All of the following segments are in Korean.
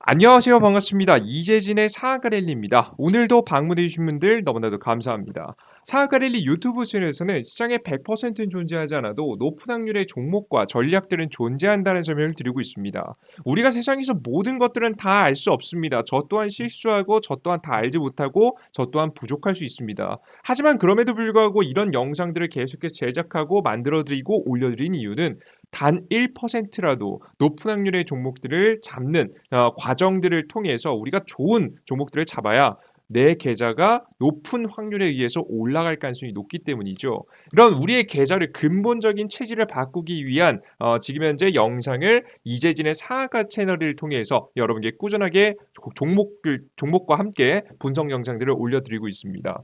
안녕하세요. 반갑습니다. 이재진의 사과랠리입니다. 오늘도 방문해주신 분들 너무나도 감사합니다. 사과랠리 유튜브 채널에서는 시장에 100%는 존재하지 않아도 높은 확률의 종목과 전략들은 존재한다는 설명을 드리고 있습니다. 우리가 세상에서 모든 것들은 다 알 수 없습니다. 저 또한 실수하고 저 또한 다 알지 못하고 저 또한 부족할 수 있습니다. 하지만 그럼에도 불구하고 이런 영상들을 계속해서 제작하고 만들어드리고 올려드린 이유는 단 1%라도 높은 확률의 종목들을 잡는 과정들을 통해서 우리가 좋은 종목들을 잡아야 내 계좌가 높은 확률에 의해서 올라갈 가능성이 높기 때문이죠. 이런 우리의 계좌를 근본적인 체질을 바꾸기 위한 지금 현재 영상을 이재진의 사과 채널을 통해서 여러분께 꾸준하게 종목과 함께 분석 영상들을 올려드리고 있습니다.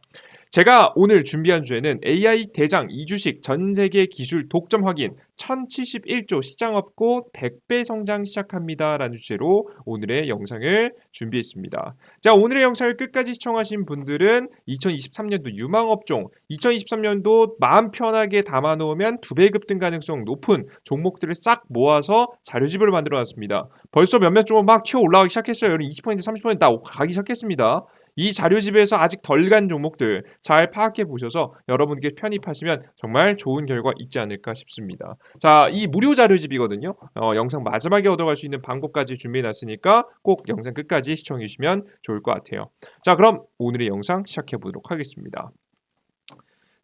제가 오늘 준비한 주제는 AI 대장 이주식 전 세계 기술 독점 확인 1071조 시장 업고 100배 성장 시작합니다라는 주제로 오늘의 영상을 준비했습니다. 자, 오늘의 영상을 끝까지 시청하신 분들은 2023년도 유망업종, 2023년도 마음 편하게 담아놓으면 2배 급등 가능성 높은 종목들을 싹 모아서 자료집을 만들어 놨습니다. 벌써 몇몇 종목 막 튀어 올라가기 시작했어요. 여러분 20% 30%다 가기 시작했습니다. 이 자료집에서 아직 덜 간 종목들 잘 파악해 보셔서 여러분께 편입하시면 정말 좋은 결과 있지 않을까 싶습니다. 자, 이 무료 자료집이거든요. 영상 마지막에 얻어갈 수 있는 방법까지 준비해 놨으니까 꼭 영상 끝까지 시청해 주시면 좋을 것 같아요. 자, 그럼 오늘의 영상 시작해 보도록 하겠습니다.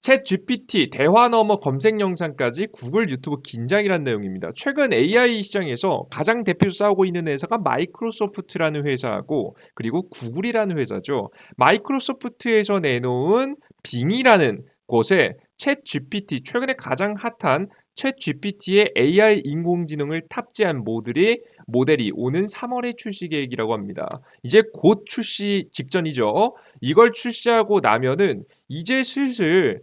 챗 GPT 대화 너머 검색 영상까지 구글 유튜브 긴장이라는 내용입니다. 최근 AI 시장에서 가장 대표로 싸우고 있는 회사가 마이크로소프트라는 회사하고 그리고 구글이라는 회사죠. 마이크로소프트에서 내놓은 빙이라는 곳에 챗 GPT 최근에 가장 핫한 챗 GPT의 AI 인공지능을 탑재한 모델이 오는 3월에 출시 계획이라고 합니다. 이제 곧 출시 직전이죠. 이걸 출시하고 나면은 이제 슬슬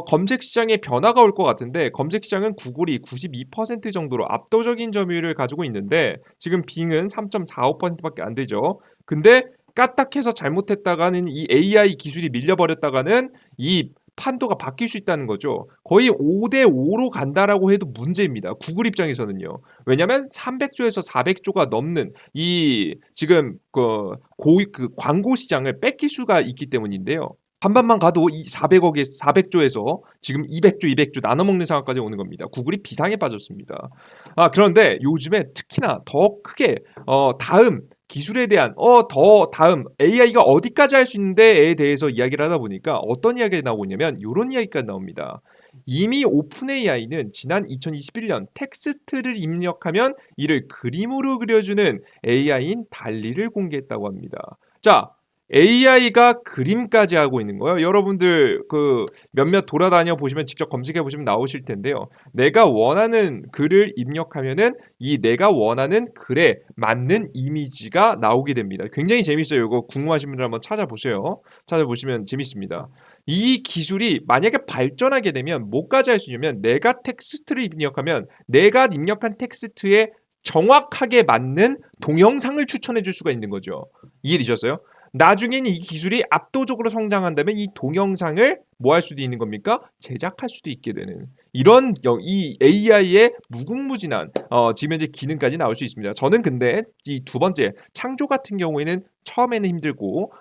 검색 시장에 변화가 올 것 같은데 검색 시장은 구글이 92% 정도로 압도적인 점유율을 가지고 있는데 지금 빙은 3.45%밖에 안 되죠. 근데 까딱해서 잘못했다가는 이 AI 기술이 밀려버렸다가는 이 판도가 바뀔 수 있다는 거죠. 거의 5대 5로 간다라고 해도 문제입니다. 구글 입장에서는요. 왜냐하면 300조에서 400조가 넘는 이 지금 그 광고 시장을 뺏길 수가 있기 때문인데요. 반반만 가도 이 400조에서 지금 200조, 200조 나눠 먹는 상황까지 오는 겁니다. 구글이 비상에 빠졌습니다. 그런데 요즘에 특히나 더 크게 다음 기술에 대한 더 다음 AI가 어디까지 할 수 있는데에 대해서 이야기를 하다 보니까 어떤 이야기가 나오냐면 이런 이야기가 나옵니다. 이미 오픈 AI는 지난 2021년 텍스트를 입력하면 이를 그림으로 그려주는 AI인 달리를 공개했다고 합니다. 자, AI가 그림까지 하고 있는 거예요. 여러분들 그 몇몇 돌아다녀 보시면 직접 검색해 보시면 나오실 텐데요. 내가 원하는 글을 입력하면은 이 내가 원하는 글에 맞는 이미지가 나오게 됩니다. 굉장히 재밌어요. 이거 궁금하신 분들 한번 찾아보세요. 찾아보시면 재밌습니다. 이 기술이 만약에 발전하게 되면 뭐까지 할 수 있냐면 내가 텍스트를 입력하면 내가 입력한 텍스트에 정확하게 맞는 동영상을 추천해 줄 수가 있는 거죠. 이해되셨어요? 나중에는 이 기술이 압도적으로 성장한다면 이 동영상을 뭐 할 수도 있는 겁니까? 제작할 수도 있게 되는 이런 이 AI의 무궁무진한 지금 현재 기능까지 나올 수 있습니다. 저는 근데 이 두 번째 창조 같은 경우에는 처음에는 힘들고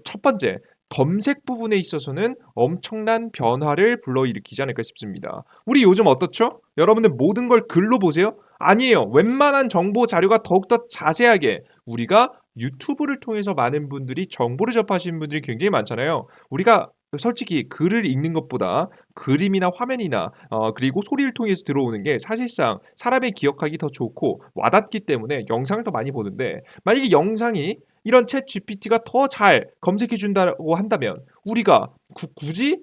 첫 번째 검색 부분에 있어서는 엄청난 변화를 불러일으키지 않을까 싶습니다. 우리 요즘 어떻죠? 여러분들 모든 걸 글로 보세요? 아니에요. 웬만한 정보 자료가 더욱더 자세하게 우리가 유튜브를 통해서 많은 분들이 정보를 접하시는 분들이 굉장히 많잖아요. 우리가 솔직히 글을 읽는 것보다 그림이나 화면이나 그리고 소리를 통해서 들어오는 게 사실상 사람의 기억하기 더 좋고 와닿기 때문에 영상을 더 많이 보는데 만약에 영상이 이런 챗 GPT가 더 잘 검색해 준다고 한다면 우리가 굳이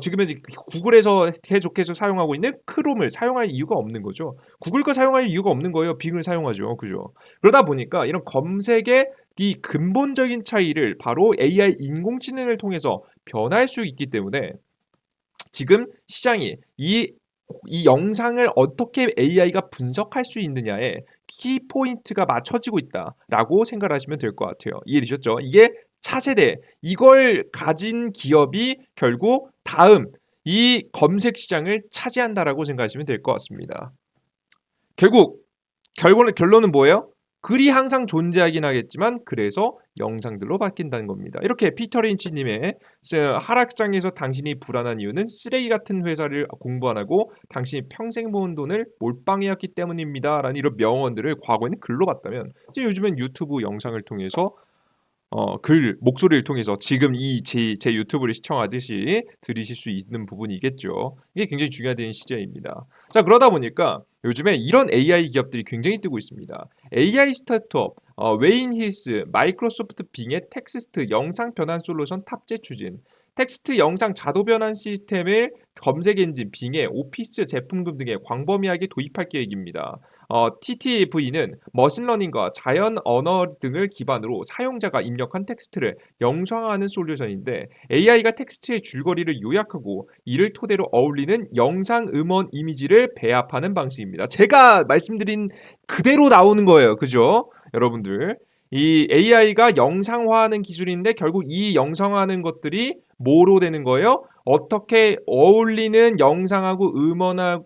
지금 현재 구글에서 계속해서 사용하고 있는 크롬을 사용할 이유가 없는 거죠. 구글 거 사용할 이유가 없는 거예요. 빙을 사용하죠. 그죠? 그러다 보니까 이런 검색의 이 근본적인 차이를 바로 AI 인공지능을 통해서 변할 수 있기 때문에 지금 시장이 이 영상을 어떻게 AI가 분석할 수 있느냐에 키포인트가 맞춰지고 있다라고 생각하시면 될 것 같아요. 이해되셨죠? 이게 차세대 이걸 가진 기업이 결국 다음 이 검색 시장을 차지한다라고 생각하시면 될 것 같습니다. 결론은 뭐예요? 글이 항상 존재하긴 하겠지만 그래서 영상들로 바뀐다는 겁니다. 이렇게 피터 린치님의 하락장에서 당신이 불안한 이유는 쓰레기 같은 회사를 공부 안 하고 당신이 평생 모은 돈을 몰빵이었기 때문입니다. 라는 이런 명언들을 과거에는 글로 봤다면 이제 요즘엔 유튜브 영상을 통해서 목소리를 통해서 지금 제 유튜브를 시청하듯이 들으실 수 있는 부분이겠죠. 이게 굉장히 중요한 시제입니다. 자, 그러다 보니까 요즘에 이런 AI 기업들이 굉장히 뜨고 있습니다. AI 스타트업, 웨인 힐스, 마이크로소프트 빙의 텍스트 영상 변환 솔루션 탑재 추진. 텍스트 영상 자동 변환 시스템을 검색 엔진 빙의 오피스 제품군 등에 광범위하게 도입할 계획입니다. TTV는 머신러닝과 자연 언어 등을 기반으로 사용자가 입력한 텍스트를 영상화하는 솔루션인데 AI가 텍스트의 줄거리를 요약하고 이를 토대로 어울리는 영상, 음원, 이미지를 배합하는 방식입니다. 제가 말씀드린 그대로 나오는 거예요. 그죠? 여러분들. 이 AI가 영상화하는 기술인데 결국 이 영상화하는 것들이 뭐로 되는 거예요? 어떻게 어울리는 영상하고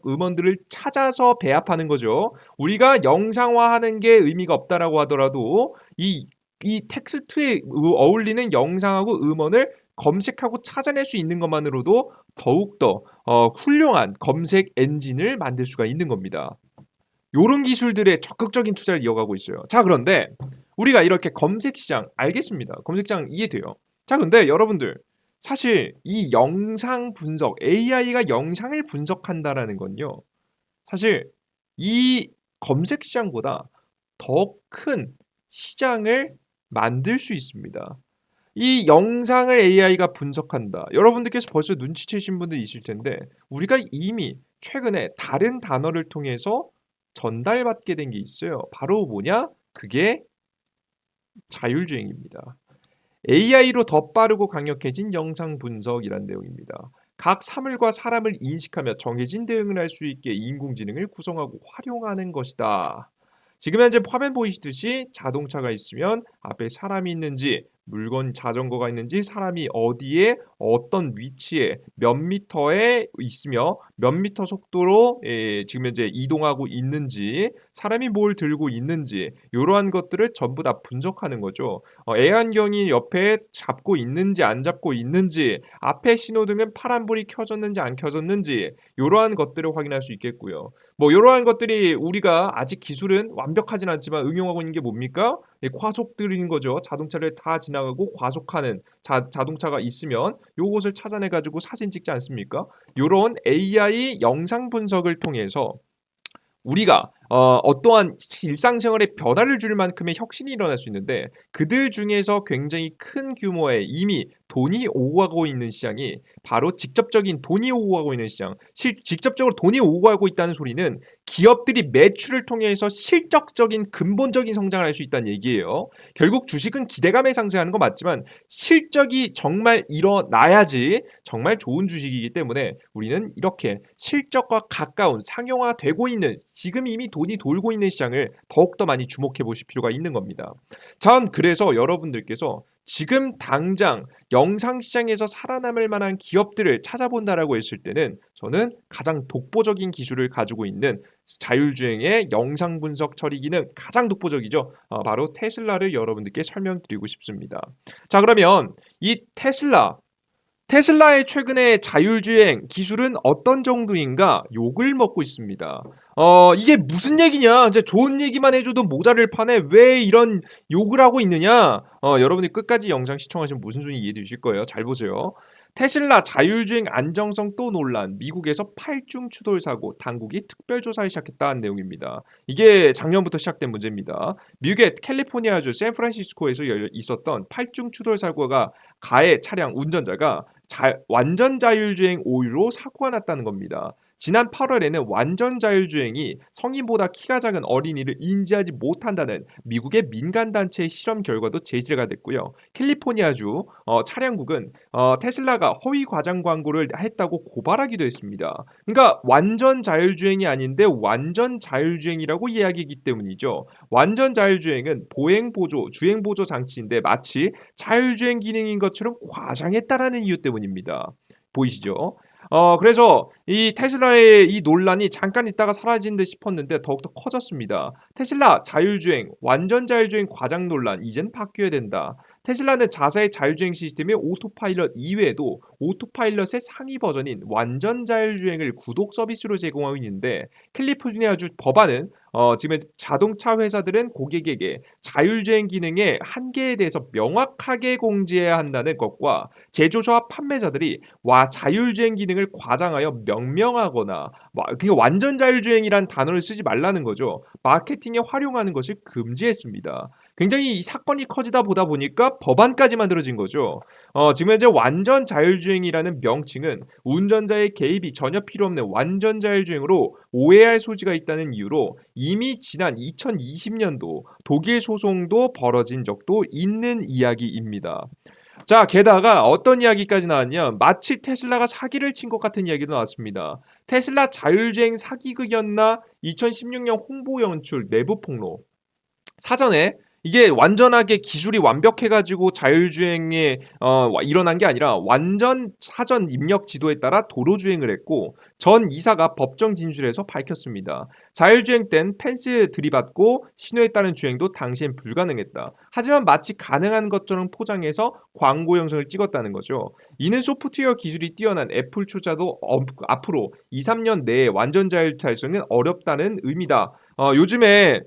음원들을 찾아서 배합하는 거죠. 우리가 영상화하는 게 의미가 없다라고 하더라도 이 텍스트에 어울리는 영상하고 음원을 검색하고 찾아낼 수 있는 것만으로도 더욱더 훌륭한 검색 엔진을 만들 수가 있는 겁니다. 요런 기술들에 적극적인 투자를 이어가고 있어요. 자, 그런데 우리가 이렇게 검색 시장 알겠습니다. 검색 시장 이해돼요. 자, 근데 여러분들 사실 이 영상 분석 AI가 영상을 분석한다라는 건요. 사실 이 검색 시장보다 더 큰 시장을 만들 수 있습니다. 이 영상을 AI가 분석한다. 여러분들께서 벌써 눈치채신 분들 있을 텐데 우리가 이미 최근에 다른 단어를 통해서 전달받게 된 게 있어요. 바로 뭐냐? 그게 자율주행입니다. AI로 더 빠르고 강력해진 영상 분석이란 내용입니다. 각 사물과 사람을 인식하며 정해진 대응을 할 수 있게 인공지능을 구성하고 활용하는 것이다. 지금 현재 화면 보이시듯이 자동차가 있으면 앞에 사람이 있는지 물건 자전거가 있는지 사람이 어디에 어떤 위치에 몇 미터에 있으며 몇 미터 속도로 지금 현재 이동하고 있는지 사람이 뭘 들고 있는지 이러한 것들을 전부 다 분석하는 거죠. 애완경이 옆에 잡고 있는지 안 잡고 있는지 앞에 신호등은 파란불이 켜졌는지 안 켜졌는지 이러한 것들을 확인할 수 있겠고요. 뭐 이러한 것들이 우리가 아직 기술은 완벽하진 않지만 응용하고 있는 게 뭡니까? 과속들인 거죠. 자동차를 다 지나가고 과속하는 자동차가 있으면 요것을 찾아내 가지고 사진 찍지 않습니까? 요런 AI 영상 분석을 통해서 우리가 어떠한 일상생활에 변화를 줄 만큼의 혁신이 일어날 수 있는데 그들 중에서 굉장히 큰 규모의 이미 돈이 오고 가고 있는 시장이 바로 직접적인 돈이 오고 가고 있는 시장. 직접적으로 돈이 오고 가고 있다는 소리는 기업들이 매출을 통해서 실적적인 근본적인 성장을 할 수 있다는 얘기예요. 결국 주식은 기대감에 상승하는 거 맞지만 실적이 정말 일어나야지 정말 좋은 주식이기 때문에 우리는 이렇게 실적과 가까운 상용화되고 있는 지금 이미 돈이 돌고 있는 시장을 더욱더 많이 주목해 보실 필요가 있는 겁니다. 전 그래서 여러분들께서 지금 당장 영상 시장에서 살아남을 만한 기업들을 찾아본다라고 했을 때는 저는 가장 독보적인 기술을 가지고 있는 자율주행의 영상 분석 처리 기능 가장 독보적이죠. 바로 테슬라를 여러분들께 설명드리고 싶습니다. 자, 그러면 이 테슬라의 최근의 자율주행 기술은 어떤 정도인가 욕을 먹고 있습니다. 이게 무슨 얘기냐? 이제 좋은 얘기만 해줘도 모자를 파네. 왜 이런 욕을 하고 있느냐? 여러분이 끝까지 영상 시청하시면 무슨 소리 이해되실 거예요. 잘 보세요. 테슬라 자율주행 안정성 또 논란. 미국에서 8중 추돌 사고 당국이 특별 조사를 시작했다는 내용입니다. 이게 작년부터 시작된 문제입니다. 미국의 캘리포니아주 샌프란시스코에서 있었던 8중 추돌 사고가 가해 차량 운전자가 완전 자율주행 오류로 사고가 났다는 겁니다. 지난 8월에는 완전 자율주행이 성인보다 키가 작은 어린이를 인지하지 못한다는 미국의 민간단체의 실험 결과도 제시가 됐고요. 캘리포니아주 차량국은 테슬라가 허위 과장 광고를 했다고 고발하기도 했습니다. 그러니까 완전 자율주행이 아닌데 완전 자율주행이라고 이야기하기 때문이죠. 완전 자율주행은 보행보조, 주행보조 장치인데 마치 자율주행 기능인 것처럼 과장했다라는 이유 때문입니다. 보이시죠? 그래서 이 테슬라의 이 논란이 잠깐 있다가 사라진 듯 싶었는데 더욱더 커졌습니다. 테슬라 자율주행, 완전 자율주행 과장 논란, 이젠 바뀌어야 된다. 테슬라는 자사의 자율주행 시스템의 오토파일럿 이외에도 오토파일럿의 상위 버전인 완전 자율주행을 구독 서비스로 제공하고 있는데 캘리포니아주 법안은 지금 자동차 회사들은 고객에게 자율주행 기능의 한계에 대해서 명확하게 공지해야 한다는 것과 제조사와 판매자들이 자율주행 기능을 과장하여 명명하거나 그러니까 완전 자율주행이란 단어를 쓰지 말라는 거죠. 마케팅에 활용하는 것을 금지했습니다. 굉장히 이 사건이 커지다 보다 보니까 법안까지 만들어진 거죠. 지금 현재 완전 자율주행이라는 명칭은 운전자의 개입이 전혀 필요 없는 완전 자율주행으로 오해할 소지가 있다는 이유로 이미 지난 2020년도 독일 소송도 벌어진 적도 있는 이야기입니다. 자, 게다가 어떤 이야기까지 나왔냐? 마치 테슬라가 사기를 친 것 같은 이야기도 나왔습니다. 테슬라 자율주행 사기극이었나? 2016년 홍보 연출 내부 폭로. 사전에 이게 완전하게 기술이 완벽해가지고 자율주행에 일어난 게 아니라 완전 사전 입력 지도에 따라 도로 주행을 했고 전 이사가 법정 진술에서 밝혔습니다. 자율주행 땐 펜스 들이받고 신호에 따른 주행도 당시엔 불가능했다. 하지만 마치 가능한 것처럼 포장해서 광고 영상을 찍었다는 거죠. 이는 소프트웨어 기술이 뛰어난 애플조차도 앞으로 2, 3년 내에 완전 자율 달성은 어렵다는 의미다. 요즘에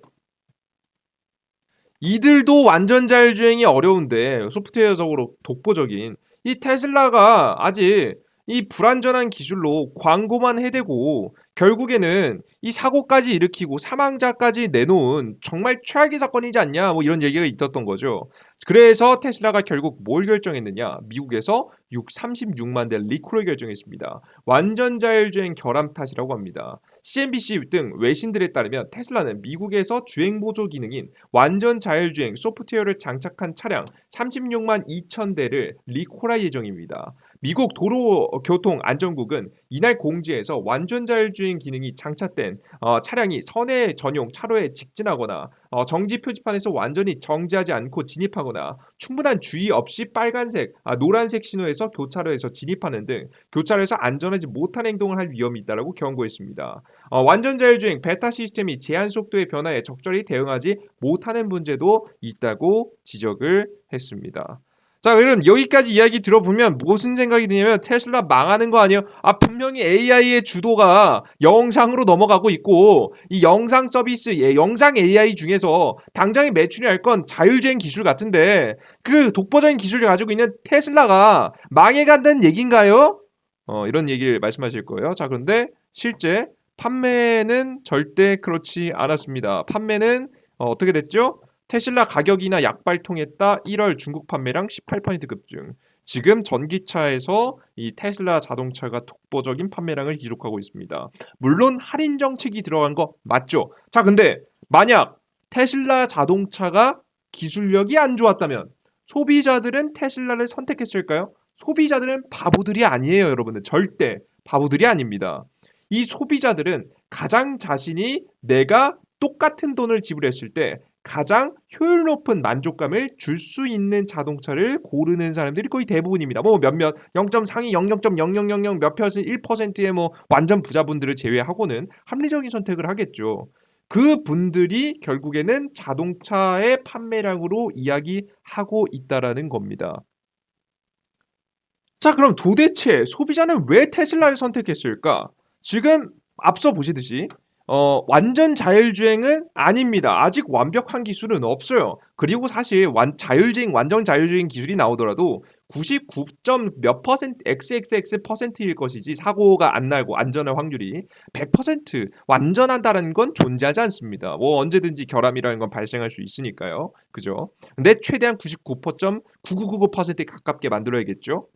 이들도 완전 자율주행이 어려운데 소프트웨어적으로 독보적인 이 테슬라가 아직 이 불완전한 기술로 광고만 해대고 결국에는 이 사고까지 일으키고 사망자까지 내놓은 정말 최악의 사건이지 않냐 뭐 이런 얘기가 있었던 거죠. 그래서 테슬라가 결국 뭘 결정했느냐? 미국에서 36만 대 리콜을 결정했습니다. 완전 자율주행 결함 탓이라고 합니다. CNBC 등 외신들에 따르면 테슬라는 미국에서 주행 보조 기능인 완전 자율주행 소프트웨어를 장착한 차량 36만 2천 대를 리콜할 예정입니다. 미국 도로교통안전국은 이날 공지에서 완전 자율주행 기능이 장착된 차량이 선해 전용 차로에 직진하거나 정지 표지판에서 완전히 정지하지 않고 진입하거나 충분한 주의 없이 빨간색, 노란색 신호에서 교차로에서 진입하는 등 교차로에서 안전하지 못한 행동을 할 위험이 있다고 경고했습니다. 완전 자율주행 베타 시스템이 제한 속도의 변화에 적절히 대응하지 못하는 문제도 있다고 지적을 했습니다. 자, 그럼 여기까지 이야기 들어보면 무슨 생각이 드냐면 테슬라 망하는 거 아니에요? 분명히 AI의 주도가 영상으로 넘어가고 있고 이 영상 서비스, 영상 AI 중에서 당장에 매출이 할 건 자율주행 기술 같은데 그 독보적인 기술을 가지고 있는 테슬라가 망해간다는 얘긴가요? 이런 얘기를 말씀하실 거예요. 자, 그런데 실제 판매는 절대 그렇지 않았습니다. 판매는 어떻게 됐죠? 테슬라 가격이나 약발통했다 1월 중국 판매량 18% 급증. 지금 전기차에서 이 테슬라 자동차가 독보적인 판매량을 기록하고 있습니다. 물론 할인 정책이 들어간 거 맞죠? 자, 근데 만약 테슬라 자동차가 기술력이 안 좋았다면 소비자들은 테슬라를 선택했을까요? 소비자들은 바보들이 아니에요, 여러분들. 절대 바보들이 아닙니다. 이 소비자들은 가장 자신이 내가 똑같은 돈을 지불했을 때 가장 효율 높은 만족감을 줄 수 있는 자동차를 고르는 사람들이 거의 대부분입니다. 뭐 몇몇 0점 상위 0.0000 몇 퍼센트 1%의 뭐 완전 부자분들을 제외하고는 합리적인 선택을 하겠죠. 그 분들이 결국에는 자동차의 판매량으로 이야기하고 있다라는 겁니다. 자, 그럼 도대체 소비자는 왜 테슬라를 선택했을까? 지금 앞서 보시듯이 완전 자율주행은 아닙니다. 아직 완벽한 기술은 없어요. 그리고 사실 완전 자율주행 기술이 나오더라도 99. 몇 퍼센트 XXX 퍼센트일 것이지 사고가 안 나고 안전할 확률이 100% 완전하다는 건 존재하지 않습니다. 뭐 언제든지 결함이라는 건 발생할 수 있으니까요. 그죠? 근데 최대한 99.9999%에 가깝게 만들어야겠죠.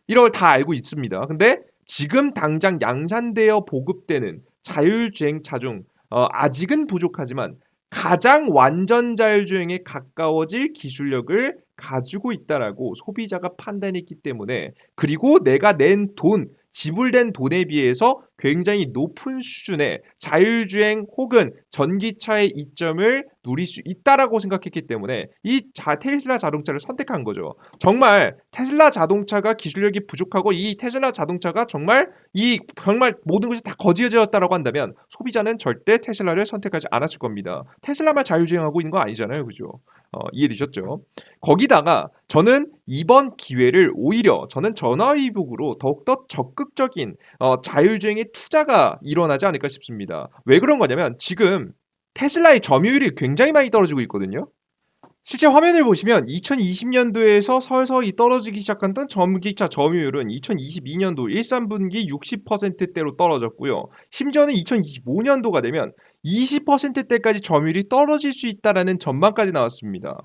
이런 걸 다 알고 있습니다. 근데 지금 당장 양산되어 보급되는 자율주행차 중 아직은 부족하지만 가장 완전 자율주행에 가까워질 기술력을 가지고 있다라고 소비자가 판단했기 때문에 그리고 내가 낸 돈, 지불된 돈에 비해서 굉장히 높은 수준의 자율주행 혹은 전기차의 이점을 누릴 수 있다라고 생각했기 때문에 이 테슬라 자동차를 선택한 거죠. 정말 테슬라 자동차가 기술력이 부족하고 이 테슬라 자동차가 정말 모든 것이 다 거지어졌다라고 한다면 소비자는 절대 테슬라를 선택하지 않았을 겁니다. 테슬라만 자율주행하고 있는 거 아니잖아요, 그죠? 이해되셨죠? 거기다가 저는 이번 기회를 오히려 저는 전화위복으로 더욱더 적극적인 자율주행의 투자가 일어나지 않을까 싶습니다. 왜 그런 거냐면 지금 테슬라의 점유율이 굉장히 많이 떨어지고 있거든요. 실제 화면을 보시면 2020년도에서 서서히 떨어지기 시작했던 전기차 점유율은 2022년도 1, 3분기 60%대로 떨어졌고요. 심지어는 2025년도가 되면 20%대까지 점유율이 떨어질 수 있다라는 전망까지 나왔습니다.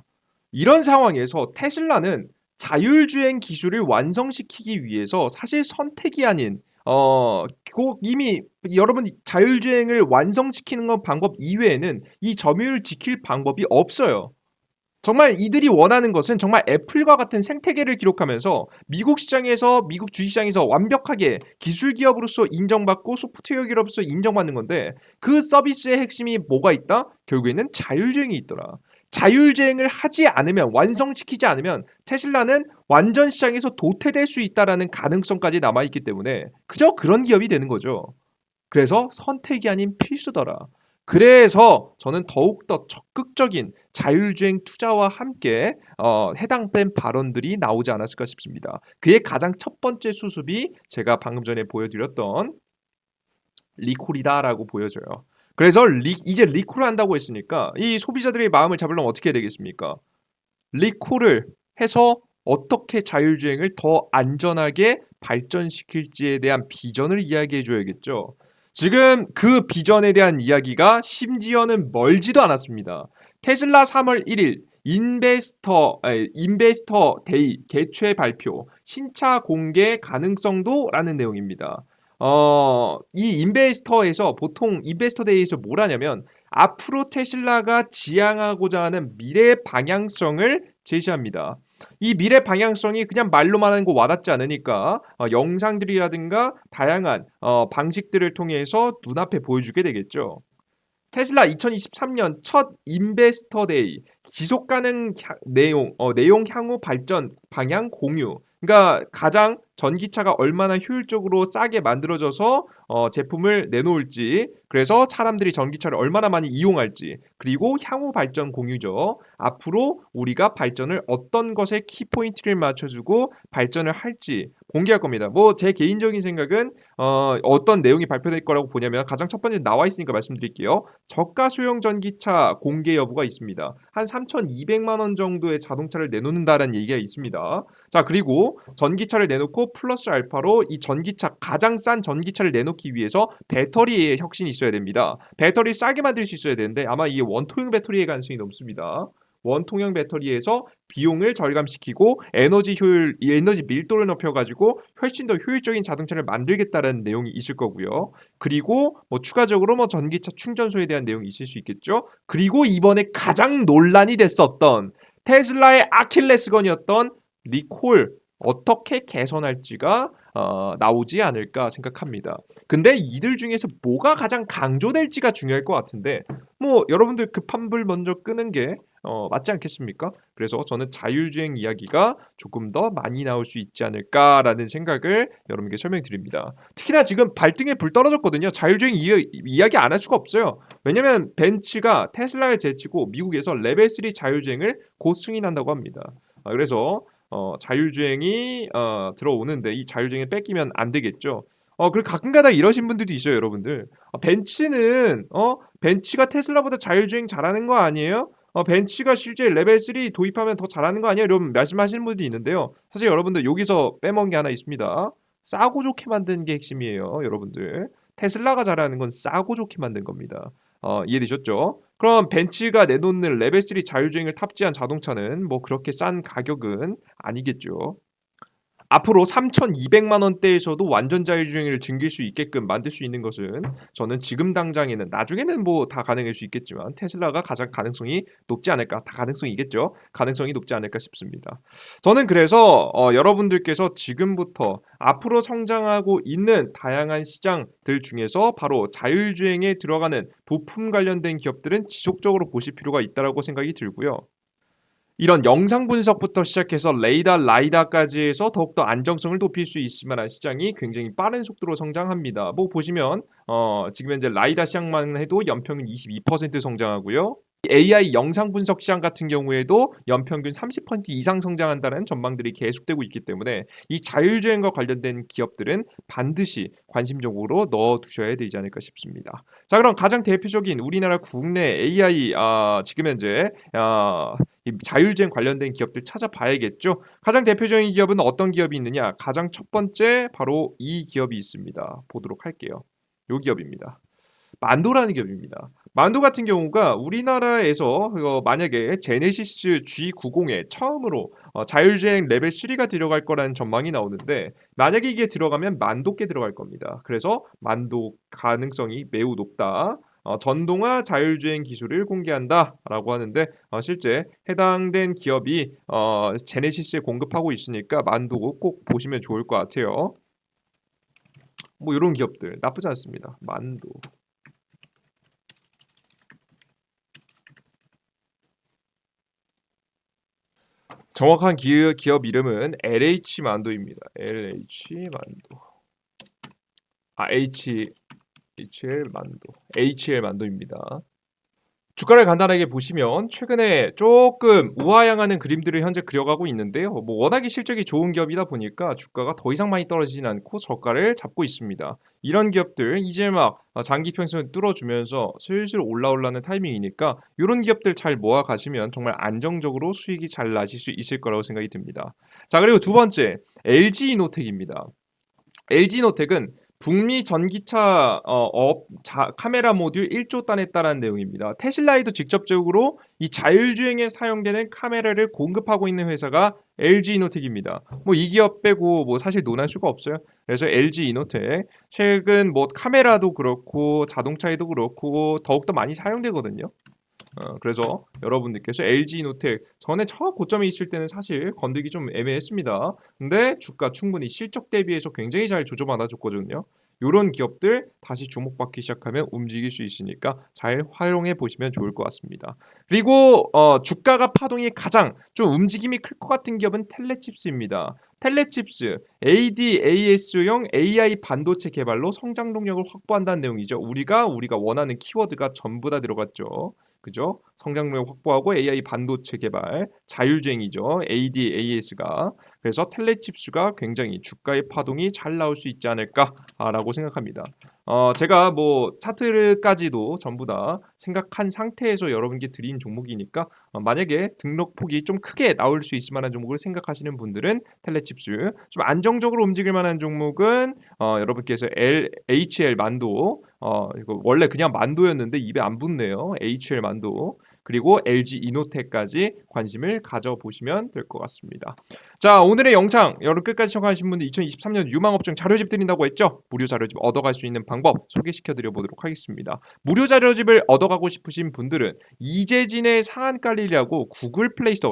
이런 상황에서 테슬라는 자율주행 기술을 완성시키기 위해서 사실 선택이 아닌 이미 여러분 자율주행을 완성시키는 건 방법 이외에는 이 점유율을 지킬 방법이 없어요. 정말 이들이 원하는 것은 정말 애플과 같은 생태계를 기록하면서 미국 주식시장에서 완벽하게 기술 기업으로서 인정받고 소프트웨어 기업으로서 인정받는 건데 그 서비스의 핵심이 뭐가 있다? 결국에는 자율주행이 있더라. 자율주행을 하지 않으면 완성시키지 않으면 테슬라는 완전 시장에서 도태될 수 있다라는 가능성까지 남아있기 때문에 그저 그런 기업이 되는 거죠. 그래서 선택이 아닌 필수더라. 그래서 저는 더욱더 적극적인 자율주행 투자와 함께 해당된 발언들이 나오지 않았을까 싶습니다. 그의 가장 첫 번째 수습이 제가 방금 전에 보여드렸던 리콜이다라고 보여져요. 그래서 이제 리콜을 한다고 했으니까 이 소비자들의 마음을 잡으려면 어떻게 해야 되겠습니까? 리콜을 해서 어떻게 자율주행을 더 안전하게 발전시킬지에 대한 비전을 이야기해 줘야겠죠. 지금 그 비전에 대한 이야기가 심지어는 멀지도 않았습니다. 테슬라 3월 1일 인베스터 데이 개최 발표 신차 공개 가능성도라는 내용입니다. 이 인베스터에서 보통 인베스터 데이에서 뭘 하냐면 앞으로 테슬라가 지향하고자 하는 미래 방향성을 제시합니다. 이 미래 방향성이 그냥 말로만 하는 거 와닿지 않으니까 영상들이라든가 다양한 방식들을 통해서 눈앞에 보여주게 되겠죠. 테슬라 2023년 첫 인베스터 데이 지속 가능 내용 향후 발전 방향 공유. 그러니까 가장 전기차가 얼마나 효율적으로 싸게 만들어져서 제품을 내놓을지, 그래서 사람들이 전기차를 얼마나 많이 이용할지, 그리고 향후 발전 공유죠. 앞으로 우리가 발전을 어떤 것에 키포인트를 맞춰주고 발전을 할지 공개할 겁니다. 뭐 제 개인적인 생각은 어떤 내용이 발표될 거라고 보냐면 가장 첫 번째 나와 있으니까 말씀드릴게요. 저가 소형 전기차 공개 여부가 있습니다. 한 3,200만 원 정도의 자동차를 내놓는다라는 얘기가 있습니다. 자, 그리고 전기차를 내놓고 플러스 알파로 이 전기차 가장 싼 전기차를 내놓기 위해서 배터리의 혁신이 있어야 됩니다. 배터리 싸게 만들 수 있어야 되는데 아마 이게 원통형 배터리의 가능성이 높습니다. 원통형 배터리에서 비용을 절감시키고 에너지 밀도를 높여가지고 훨씬 더 효율적인 자동차를 만들겠다는 내용이 있을 거고요. 그리고 뭐 추가적으로 뭐 전기차 충전소에 대한 내용이 있을 수 있겠죠. 그리고 이번에 가장 논란이 됐었던 테슬라의 아킬레스건이었던 리콜 어떻게 개선할지가 나오지 않을까 생각합니다. 근데 이들 중에서 뭐가 가장 강조될지가 중요할 것 같은데 뭐 여러분들 급한 불 먼저 끄는 게 맞지 않겠습니까? 그래서 저는 자율주행 이야기가 조금 더 많이 나올 수 있지 않을까라는 생각을 여러분께 설명드립니다. 특히나 지금 발등에 불 떨어졌거든요. 자율주행 이야기 안 할 수가 없어요. 왜냐면 벤츠가 테슬라를 제치고 미국에서 레벨 3 자율주행을 곧 승인한다고 합니다. 그래서 자율주행이 들어오는데 이 자율주행을 뺏기면 안 되겠죠. 그리고 가끔가다 이러신 분들도 있어요, 여러분들. 벤츠가 테슬라보다 자율주행 잘하는 거 아니에요? 벤츠가 실제 레벨 3 도입하면 더 잘하는 거 아니에요? 여러분 말씀하시는 분들이 있는데요. 사실 여러분들 여기서 빼먹은 게 하나 있습니다. 싸고 좋게 만드는 게 핵심이에요, 여러분들. 테슬라가 잘하는 건 싸고 좋게 만든 겁니다. 이해되셨죠? 그럼 벤츠가 내놓는 레벨 3 자율주행을 탑재한 자동차는 뭐 그렇게 싼 가격은 아니겠죠. 앞으로 3,200만 원대에서도 완전 자율주행을 즐길 수 있게끔 만들 수 있는 것은 저는 지금 당장에는 나중에는 뭐 다 가능할 수 있겠지만 테슬라가 가장 가능성이 높지 않을까 다 가능성이겠죠. 가능성이 높지 않을까 싶습니다. 저는 그래서 여러분들께서 지금부터 앞으로 성장하고 있는 다양한 시장들 중에서 바로 자율주행에 들어가는 부품 관련된 기업들은 지속적으로 보실 필요가 있다고 생각이 들고요. 이런 영상 분석부터 시작해서 레이더, 라이다까지 해서 더욱더 안정성을 높일 수 있을 만한 시장이 굉장히 빠른 속도로 성장합니다. 뭐 보시면 지금 현재 라이다 시장만 해도 연평균 22% 성장하고요. AI 영상 분석 시장 같은 경우에도 연평균 30% 이상 성장한다는 전망들이 계속되고 있기 때문에 이 자율주행과 관련된 기업들은 반드시 관심적으로 넣어두셔야 되지 않을까 싶습니다. 자, 그럼 가장 대표적인 우리나라 국내 AI 지금 현재 이 자율주행 관련된 기업들 찾아봐야겠죠. 가장 대표적인 기업은 어떤 기업이 있느냐? 가장 첫 번째 바로 이 기업이 있습니다. 보도록 할게요. 요 기업입니다. 만도라는 기업입니다. 만도 같은 경우가 우리나라에서 만약에 제네시스 G90에 처음으로 자율주행 레벨 3가 들어갈 거라는 전망이 나오는데 만약에 이게 들어가면 만도께 들어갈 겁니다. 그래서 만도 가능성이 매우 높다. 전동화 자율주행 기술을 공개한다라고 하는데 실제 해당된 기업이 제네시스에 공급하고 있으니까 만도 꼭 보시면 좋을 것 같아요. 뭐 이런 기업들 나쁘지 않습니다. 만도. 정확한 기업 이름은 LH 만도입니다. LH 만도. HL 만도. HL 만도입니다. 주가를 간단하게 보시면 최근에 조금 우하향하는 그림들을 현재 그려가고 있는데요. 뭐 워낙에 실적이 좋은 기업이다 보니까 주가가 더 이상 많이 떨어지진 않고 저가를 잡고 있습니다. 이런 기업들 이제 막 장기 평선을 뚫어주면서 슬슬 올라오려는 타이밍이니까 이런 기업들 잘 모아 가시면 정말 안정적으로 수익이 잘 나실 수 있을 거라고 생각이 듭니다. 자, 그리고 두 번째 LG이노텍입니다. LG노텍은 북미 전기차 카메라 모듈 1조 따냈다는 내용입니다. 테슬라에도 직접적으로 이 자율주행에 사용되는 카메라를 공급하고 있는 회사가 LG이노텍입니다. 뭐 이 기업 빼고 뭐 사실 논할 수가 없어요. 그래서 LG이노텍 최근 뭐 카메라도 그렇고 자동차에도 그렇고 더욱더 많이 사용되거든요. 그래서 여러분들께서 LG이노텍 전에 고점에 있을 때는 사실 건들기 좀 애매했습니다. 근데 주가 충분히 실적 대비해서 굉장히 잘 조정받아줬거든요. 요런 기업들 다시 주목받기 시작하면 움직일 수 있으니까 잘 활용해 보시면 좋을 것 같습니다. 그리고 주가가 파동이 가장 좀 움직임이 클 것 같은 기업은 텔레칩스입니다. 텔레칩스 ADAS용 AI 반도체 개발로 성장 동력을 확보한다는 내용이죠. 우리가 원하는 키워드가 전부 다 들어갔죠. 그죠? 성장력 확보하고 AI 반도체 개발, 자율주행이죠. ADAS가. 그래서 텔레칩스가 굉장히 주가의 파동이 잘 나올 수 있지 않을까라고 생각합니다. 제가 뭐 차트까지도 전부 다 생각한 상태에서 여러분께 드린 종목이니까 만약에 등록 폭이 좀 크게 나올 수 있을 만한 종목을 생각하시는 분들은 텔레칩스, 좀 안정적으로 움직일 만한 종목은 여러분께서 HL 만도 이거 원래 그냥 만도였는데 입에 안 붙네요. HL 만도. 그리고 LG 이노텍까지 관심을 가져보시면 될 것 같습니다. 자, 오늘의 영상 여러분 끝까지 시청하신 분들 2023년 유망업종 자료집 드린다고 했죠? 무료 자료집 얻어갈 수 있는 방법 소개시켜 드려보도록 하겠습니다. 무료 자료집을 얻어가고 싶으신 분들은 이재진의 상한 깔리려고 구글 플레이스토어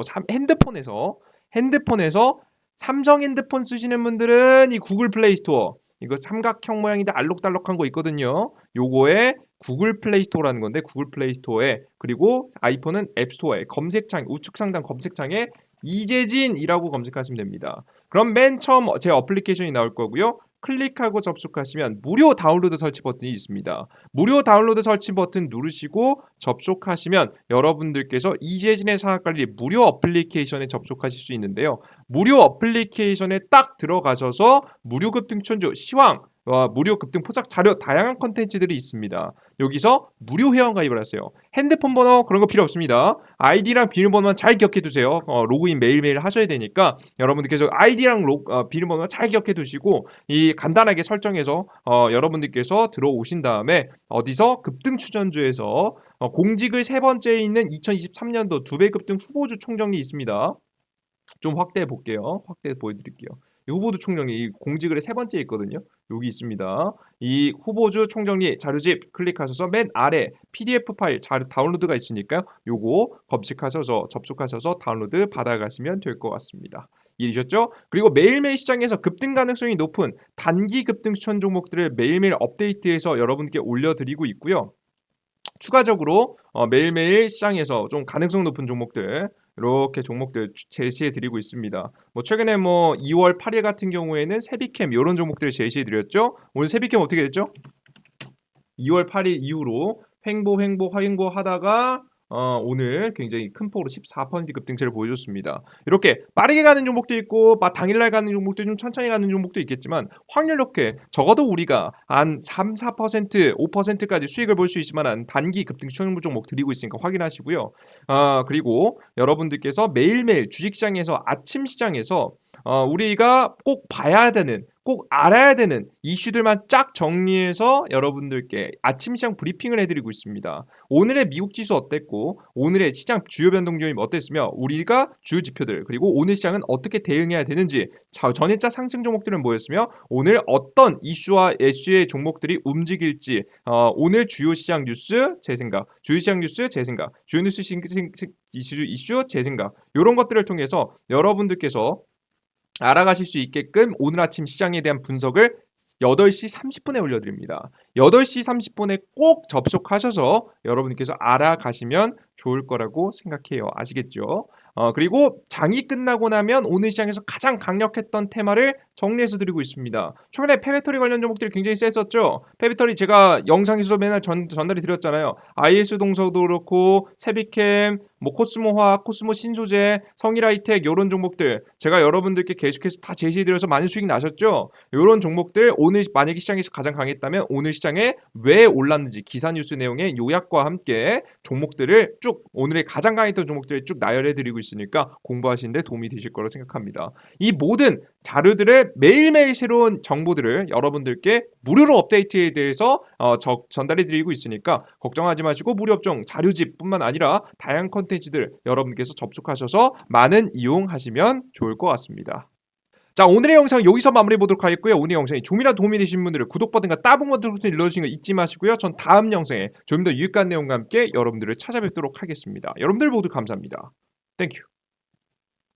핸드폰에서 삼성 핸드폰 쓰시는 분들은 이 구글 플레이스토어 이거 삼각형 모양인데 알록달록한 거 있거든요. 요거에 구글 플레이 스토어라는 건데 구글 플레이 스토어에 그리고 아이폰은 앱스토어에 검색창 우측 상단 검색창에 이재진이라고 검색하시면 됩니다. 그럼 맨 처음 제 어플리케이션이 나올 거고요. 클릭하고 접속하시면 무료 다운로드 설치 버튼이 있습니다. 무료 다운로드 설치 버튼 누르시고 접속하시면 여러분들께서 이재진의 사학관리 무료 어플리케이션에 접속하실 수 있는데요. 무료 어플리케이션에 딱 들어가셔서 무료 급등 천주 시황 무료 급등 포착 자료 다양한 컨텐츠들이 있습니다. 여기서 무료 회원 가입을 하세요. 핸드폰 번호 그런 거 필요 없습니다. 아이디랑 비밀번호만 잘 기억해 두세요. 로그인 매일매일 하셔야 되니까 여러분들께서 아이디랑 비밀번호 잘 기억해 두시고 이 간단하게 설정해서 여러분들께서 들어오신 다음에 어디서 급등 추천주에서 공직을 세 번째에 있는 2023년도 2배 급등 후보주 총정리 있습니다. 좀 확대해 볼게요. 확대해 보여드릴게요. 이 후보주 총정리 이 공지글의 세 번째에 있거든요. 여기 있습니다. 이 후보주 총정리 자료집 클릭하셔서 맨 아래 PDF 파일 자료 다운로드가 있으니까요. 요거 검색하셔서 접속하셔서 다운로드 받아가시면 될 것 같습니다. 이해되셨죠? 그리고 매일매일 시장에서 급등 가능성이 높은 단기 급등 추천 종목들을 매일매일 업데이트해서 여러분께 올려드리고 있고요. 추가적으로 매일매일 시장에서 좀 가능성 높은 종목들 이렇게 종목들 제시해 드리고 있습니다. 뭐 최근에 뭐 2월 8일 같은 경우에는 세비캠 이런 종목들을 제시해 드렸죠. 오늘 세비캠 어떻게 됐죠? 2월 8일 이후로 횡보 하다가 오늘 굉장히 큰 폭으로 14% 급등세를 보여줬습니다. 이렇게 빠르게 가는 종목도 있고 당일날 가는 종목도 좀 천천히 가는 종목도 있겠지만 확률 높게 적어도 우리가 한 3, 4%, 5%까지 수익을 볼 수 있을 만한 단기 급등 추천 종목 드리고 있으니까 확인하시고요. 그리고 여러분들께서 매일매일 주식시장에서 아침 시장에서 우리가 꼭 봐야 되는 꼭 알아야 되는 이슈들만 쫙 정리해서 여러분들께 아침 시장 브리핑을 해드리고 있습니다. 오늘의 미국 지수 어땠고 오늘의 시장 주요 변동 요인 어땠으며 우리가 주요 지표들 그리고 오늘 시장은 어떻게 대응해야 되는지 전일자 상승 종목들은 뭐였으며 오늘 어떤 이슈와 이슈의 종목들이 움직일지 오늘 주요 시장 뉴스 제 생각 주요 시장 뉴스 제 생각 주요 뉴스 이슈 제 생각 이런 것들을 통해서 여러분들께서 알아가실 수 있게끔 오늘 아침 시장에 대한 분석을 8시 30분에 올려드립니다. 8시 30분에 꼭 접속하셔서 여러분께서 알아가시면 좋을 거라고 생각해요. 아시겠죠? 그리고 장이 끝나고 나면 오늘 시장에서 가장 강력했던 테마를 정리해서 드리고 있습니다. 최근에 페베터리 관련 종목들이 굉장히 셌었죠. 페베터리 제가 영상에서 맨날 전달해 드렸잖아요. IS 동서도 그렇고 세비캠, 뭐 코스모화학, 코스모 신소재, 성일하이텍 이런 종목들 제가 여러분들께 계속해서 다 제시해드려서 많은 수익 나셨죠. 이런 종목들 오늘 만약에 시장에서 가장 강했다면 오늘 시장에 왜 올랐는지 기사 뉴스 내용의 요약과 함께 종목들을 쭉 오늘의 가장 강했던 종목들을 쭉 나열해드리고 있으니까 공부하시는데 도움이 되실 거라고 생각합니다. 이 모든 자료들을 매일매일 새로운 정보들을 여러분들께 무료로 업데이트에 대해서 전달해드리고 있으니까 걱정하지 마시고 무료 업종 자료집뿐만 아니라 다양한 컨텐츠들 여러분께서 접속하셔서 많은 이용하시면 좋을 것 같습니다. 자, 오늘의 영상 여기서 마무리해 보도록 하겠고요. 오늘 영상이 좀이라도 도움이 되신 분들은 구독 버튼과 따봉 버튼 눌러주시는 거 잊지 마시고요. 전 다음 영상에 좀 더 유익한 내용과 함께 여러분들을 찾아뵙도록 하겠습니다. 여러분들 모두 감사합니다. 땡큐.